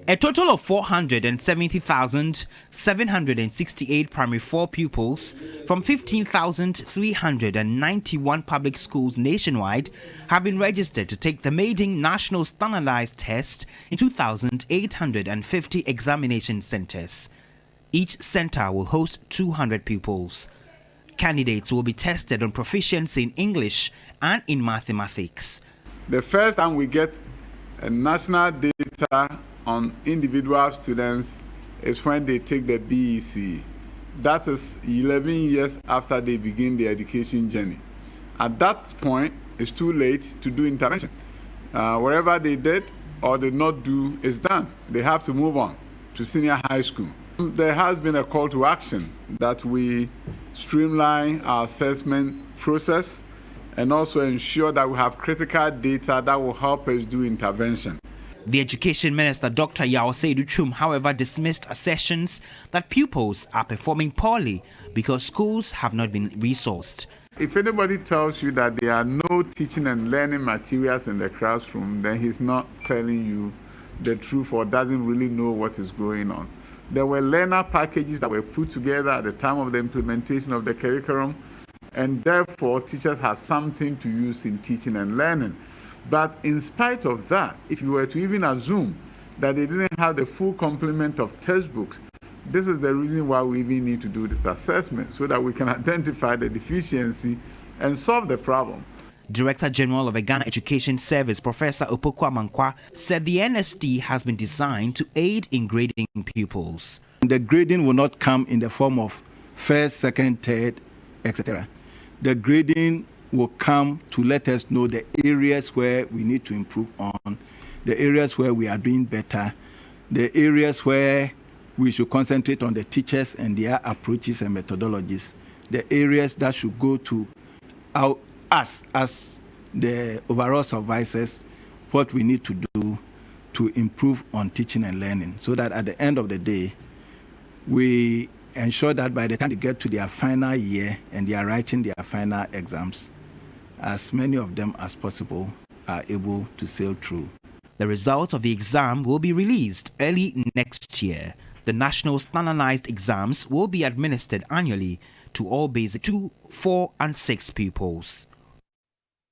A total of 470,768 primary 4 pupils from 15,391 public schools nationwide have been registered to take the maiden national standardized test in 2,850 examination centers. Each center will host 200 pupils. Candidates will be tested on proficiency in English and in mathematics. The first time we get a national data on individual students is when they take the BEC. That is 11 years after they begin their education journey. At that point, it's too late to do intervention. Whatever they did or did not do is done. They have to move on to senior high school. There has been a call to action that we streamline our assessment process and also ensure that we have critical data that will help us do intervention. The Education Minister, Dr. Yao Seidu-Chum, however, dismissed assertions that pupils are performing poorly because schools have not been resourced. If anybody tells you that there are no teaching and learning materials in the classroom, then he's not telling you the truth or doesn't really know what is going on. There were learner packages that were put together at the time of the implementation of the curriculum, and therefore teachers had something to use in teaching and learning. But in spite of that, if you were to even assume that they didn't have the full complement of textbooks, this is the reason why we even need to do this assessment, so that we can identify the deficiency and solve the problem. Director General of the Ghana Education Service, Professor Opoku Amankwa, said the NST has been designed to aid in grading pupils. The grading will not come in the form of first, second, third, etc. The grading will come to let us know the areas where we need to improve on, the areas where we are doing better, the areas where we should concentrate on the teachers and their approaches and methodologies, the areas that should go to us as the overall supervisors, what we need to do to improve on teaching and learning, so that at the end of the day, we ensure that by the time they get to their final year and they are writing their final exams, as many of them as possible are able to sail through. The results of the exam will be released early next year. The national standardized exams will be administered annually to all basic 2, 4, and 6 pupils.